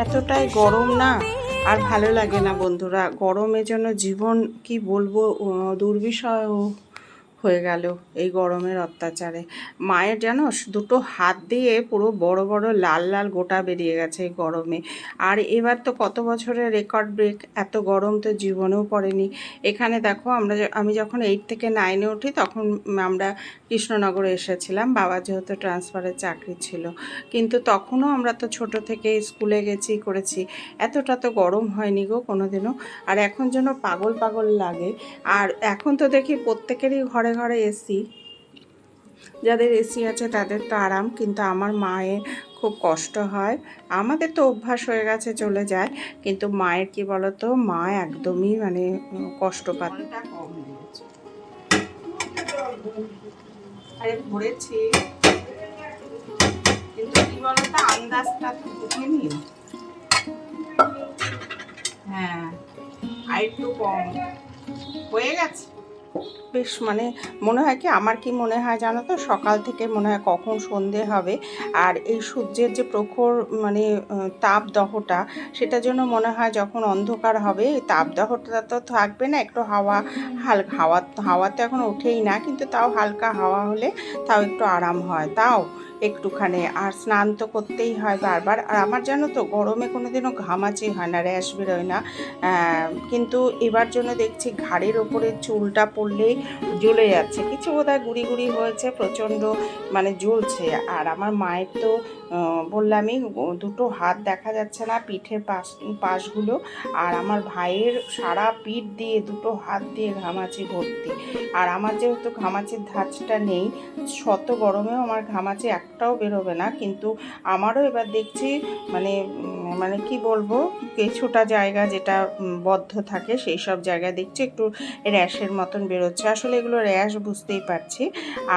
এতটাই গরম না, আর ভালো লাগে না বন্ধুরা। গরমের জন্য জীবন কি বলবো, দুর্বিষহ হয়ে গেল এই গরমের অত্যাচারে। মায়ের জানো দুটো হাত দিয়ে পুরো বড় বড় লাল লাল গোটা বেরিয়ে গেছে এই গরমে। আর এবার তো কত বছরের রেকর্ড ব্রেক, এত গরম তো জীবনেও পড়েনি। এখানে দেখো আমি যখন 8 থেকে 9-এ উঠি তখন আমরা কৃষ্ণনগরে এসেছিলাম, বাবা যেহেতু ট্রান্সফারের চাকরি ছিল। কিন্তু তখনও আমরা তো ছোট থেকে স্কুলে গেছি করেছি, এতটা তো গরম হয়নি গো কোনোদিনও। আর এখন যেন পাগল পাগল লাগে। আর এখন তো দেখি প্রত্যেকেরই ঘরে ঘরে এসি, যাদের এসি আছে তাদের তো আরাম, কিন্তু আমার মায়ের খুব কষ্ট হয়। আমাদের তো অভ্যাস হয়ে গেছে, চলে যায়, কিন্তু মায়ের কি বলতো, মা একদমই মানে কষ্ট পায়। আরে ভরেছি, কিন্তু কি বলতো আন্দাজটা তো বুঝিনি। হ্যাঁ, আর একটু কম হয়ে গেছে বেশ। মানে মনে হয় কি, আমার কি মনে হয় জানো তো, সকাল থেকে মনে হয় কখন সন্ধে হবে। আর এই সূর্যের যে প্রখর মানে তাপদাহটা, সেটার জন্য মনে হয় যখন অন্ধকার হবে এই তাপদাহটা তো থাকবে না, একটু হাওয়া হালকা হাওয়া তো এখন ওঠেই না, কিন্তু তাও হালকা হাওয়া হলে তাও একটু আরাম হয়, তাও একটুখানি। আর স্নান তো করতেই হয় বারবার। আর আমার জানো তো গরমে কোনোদিনও ঘামাচি হয় না, র্যাশ বেরোয় না। কিন্তু এবার জন্য দেখছি ঘাড়ের ওপরে চুলটা পড়লেই জ্বলে যাচ্ছে, কিছু বোধহয় গুড়ি গুড়ি হয়েছে, প্রচণ্ড মানে জ্বলছে। আর আমার মায়ের তো বললামই, দুটো হাত দেখা যাচ্ছে না, পিঠের পাশগুলো। আর আমার ভাইয়ের সারা পিঠ দিয়ে দুটো হাত দিয়ে ঘামাচি ভর্তি। আর আমার যেহেতু ঘামাচির ধাঁচটা নেই, শত গরমেও আমার ঘামাচি একটাও বেরোবে না, কিন্তু আমারও এবার দেখছি মানে মানে কি বলবো, কিছুটা জায়গা যেটা বদ্ধ থাকে সেই সব জায়গায় দেখছি একটু র্যাশের মতন বেরোচ্ছে। আসলে এগুলো র্যাশ বুঝতেই পারছি।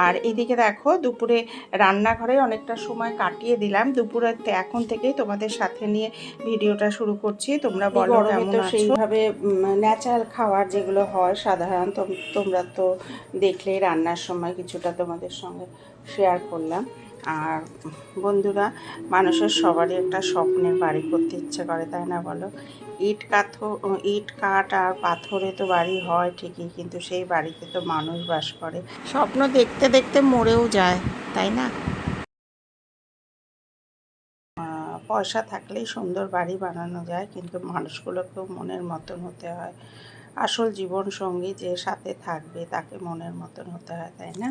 আর এদিকে দেখো দুপুরে রান্নাঘরে অনেকটা সময় কাটিয়ে দিলাম। দুপুরে এখন থেকেই তোমাদের সাথে নিয়ে ভিডিওটা শুরু করছি। তোমরা বলো কেমন আছো। সেইভাবে ন্যাচারাল খাবার যেগুলো হয় সাধারণত, তোমরা তো দেখলেই রান্নার সময় কিছুটা তোমাদের সঙ্গে শেয়ার করলাম। আর বন্ধুরা, মানুষের সবারই একটা স্বপ্নের বাড়ি করতে ইচ্ছে করে, তাই না বলো? ইট কাঠ আর পাথরে তো বাড়ি হয় ঠিকই, কিন্তু সেই বাড়িতে তো মানুষ বাস করে। স্বপ্ন দেখতে দেখতে মরেও যায়, তাই না? পয়সা থাকলেই সুন্দর বাড়ি বানানো যায়, কিন্তু মানুষগুলোকেও মনের মতন হতে হয়। আসল জীবন সঙ্গী যে সাথে থাকবে তাকে মনের মতন হতে হয়, তাই না?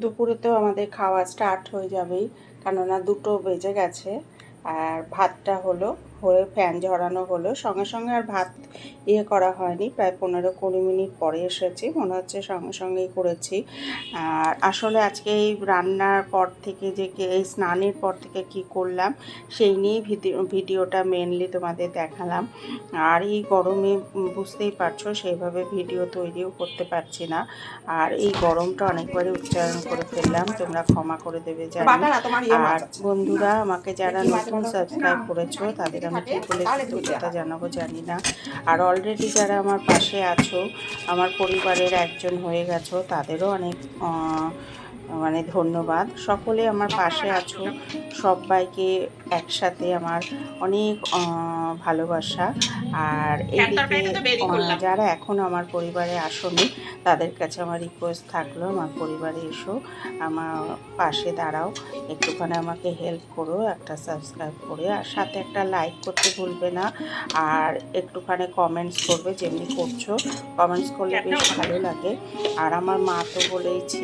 দুপুরে তো আমাদের খাওয়া স্টার্ট হয়ে যাবেই, কেননা 2টো বেজে গেছে। আর ভাতটা হয়ে ফ্যান ঝরানো হলো, সঙ্গে সঙ্গে আর ভাত করা হয়নি, প্রায় 15-20 মিনিট পরে এসেছি, মনে হচ্ছে সঙ্গে সঙ্গেই করেছি। আর আসলে আজকে এই রান্নার পর থেকে এই স্নানের পর থেকে কি করলাম সেই নিয়েই ভিডিওটা মেনলি তোমাদের দেখালাম। আর এই গরমে বুঝতেই পারছো সেইভাবে ভিডিও তৈরিও করতে পারছি না। আর এই গরমটা অনেকবারই উচ্চারণ করে ফেললাম, তোমরা ক্ষমা করে দেবে জানি। আর বন্ধুরা, আমাকে যারা নতুন সাবস্ক্রাইব করেছো তাদের আমি কী বলে কৃতজ্ঞতা জানাবো জানি না। আর অলরেডি যারা আমার পাশে আছো, আমার পরিবারের একজন হয়ে গেছো, তাদেরও অনেক মানে ধন্যবাদ। সকলে আমার পাশে আছো, সবাইকে একসাথে আমার অনেক ভালোবাসা। আর এইদিকে যারা এখন আমার পরিবারে আসেনি তাদের কাছে আমার রিকোয়েস্ট থাকলো, আমার পরিবারে এসো, আমার পাশে দাঁড়াও, একটুখানি আমাকে হেল্প করো একটা সাবস্ক্রাইব করে, আর সাথে একটা লাইক করতে ভুলবে না। আর একটুখানি কমেন্টস করবে, যেমনি করছো কমেন্টস করলে বেশ ভালো লাগে। আর আমার মা তো বলেইছি,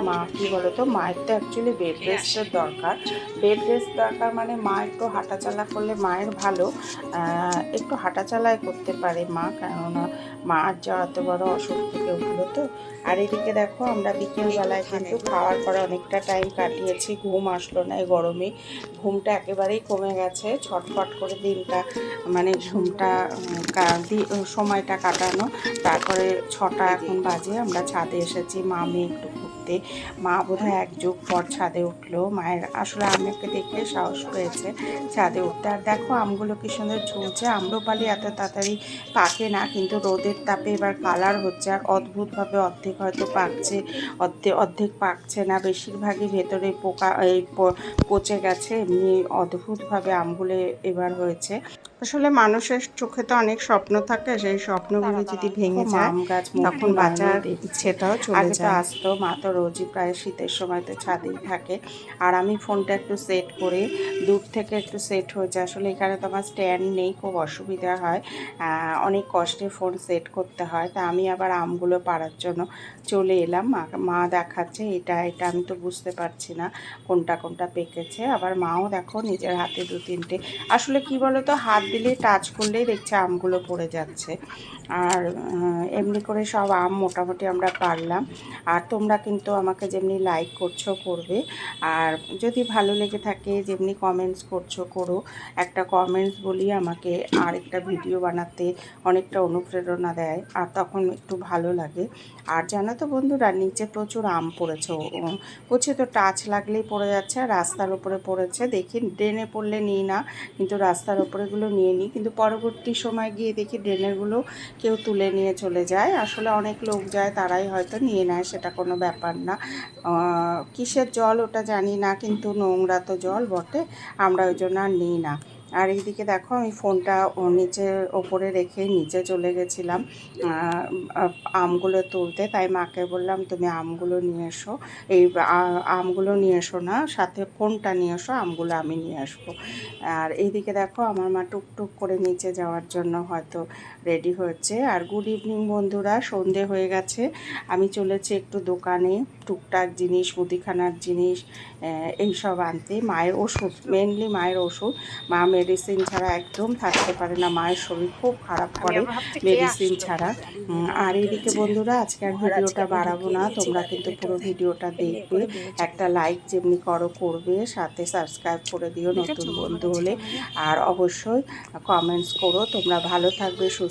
মা কী বলো তো, মায়ের তো অ্যাকচুয়ালি বেড রেস্টের দরকার। বেড রেস্ট দরকার মানে মা একটু হাঁটাচলা করলে মায়ের ভালো, একটু হাঁটাচলাই করতে পারে মা, কেননা মার যা এত বড় অসুখ থেকে উঠলো তো। আর এদিকে দেখো আমরা বিকেলবেলায় কিন্তু খাওয়ার পরে অনেকটা টাইম কাটিয়েছি, ঘুম আসলো না এই গরমে, ঘুমটা একেবারেই কমে গেছে। ছটফট করে দিনটা মানে ঘুমটা সময়টা কাটানো। তারপরে 6টা এখন বাজে, আমরা ছাদে এসেছি, মা মেয়ে একটু বাড়িতে। মা বোধহয় এক যুগ পর ছাদে উঠলো। মায়ের আসলে আমাকে দেখে সাহস পেয়েছে ছাদে উঠতে। আর দেখো আমগুলো কি সুন্দর ঝুলছে। আম্রপালি এত তাড়াতাড়ি পাকে না, কিন্তু রোদের তাপে এবার কালার হচ্ছে। আর অদ্ভুতভাবে অর্ধেক হয়তো পাকছে, অর্ধেক পাকছে না, বেশিরভাগই ভেতরে পোকা পচে গেছে। এমনি অদ্ভুতভাবে আমগুলো এবার হয়েছে। আসলে মানুষের চোখে তো অনেক স্বপ্ন থাকে, সেই স্বপ্নগুলো যদি ভেঙে যায় আম গাছ তখন বাঁচার ইচ্ছেটাও চলে যায়। আগে তো আসতো, মা তো রোজই প্রায় শীতের সময় তো ছাদেই থাকে। আর আমি ফোনটা একটু সেট করে দূর থেকে একটু সেট হয়েছে। আসলে এখানে তো আমার স্ট্যান্ড নেই, খুব অসুবিধা হয়, অনেক কষ্টে ফোন সেট করতে হয়। তা আমি আবার আমগুলো পাড়ার জন্য চলে এলাম। মা দেখাচ্ছে এটা এটা, আমি তো বুঝতে পারছি না কোনটা কোনটা পেকেছে। আবার মাও দেখো নিজের হাতে 2-3টে, আসলে কি বলো তো, হাত দিলে টাচ করলেই দেখছে আমগুলো পড়ে যাচ্ছে। আর এমনি করে সব আম মোটামুটি আমরা পারলাম। আর তোমরা কিন্তু আমাকে যেমনি লাইক করছো করবে, আর যদি ভালো লেগে থাকে যেমনি কমেন্টস করছো করো। একটা কমেন্টস বলি আমাকে আরেকটা ভিডিও বানাতে অনেকটা অনুপ্রেরণা দেয়, আর তখন একটু ভালো লাগে। আর জানো তো বন্ধুরা, নিচে প্রচুর আম পড়েছে, বলছে তো টাচ লাগলেই পড়ে যাচ্ছে। আর রাস্তার উপরে পড়েছে, দেখি ড্রেনে পড়লে নিই না, কিন্তু রাস্তার ওপরেগুলো নিয়ে নিই। কিন্তু পরবর্তী সময় গিয়ে দেখি ড্রেনেরগুলো কেউ তুলে নিয়ে চলে যায়। আসলে অনেক লোক যায়, তারাই হয়তো নিয়ে নেয়, সেটা কোনো ব্যাপার না। কিসের জল ওটা জানি না, কিন্তু নোংরা তো জল বটে, আমরা ওই জন্য আর নিই না। আর এইদিকে দেখো আমি ফোনটা নিচের ওপরে রেখে নিচে চলে গেছিলাম আমগুলো তুলতে। তাই মাকে বললাম তুমি আমগুলো নিয়ে এসো, এই আমগুলো নিয়ে এসো না, সাথে ফোনটা নিয়ে এসো, আমগুলো আমি নিয়ে আসবো। আর এইদিকে দেখো আমার মা টুকটুক করে নিচে যাওয়ার জন্য হয়তো রেডি হচ্ছে। আর গুড ইভিনিং বন্ধুরা, সন্ধে হয়ে গেছে। আমি চলেছি একটু দোকানে টুকটাক জিনিস, মুদিখানার জিনিস এইসব আনতে। মায়ের ওষুধ, মেনলি মায়ের ওষুধ। মা মেডিসিন ছাড়া একদম থাকতে পারে না, মায়ের শরীর খুব খারাপ করে মেডিসিন ছাড়া। আর এইদিকে বন্ধুরা, আজকে আর ভিডিওটা বাড়াবো না, তোমরা কিন্তু পুরো ভিডিওটা দেখবে। একটা লাইক যেমনি করবে, সাথে সাবস্ক্রাইব করে দিও নতুন বন্ধু হলে। আর অবশ্যই কমেন্টস করো। তোমরা ভালো থাকবে, সুস্থ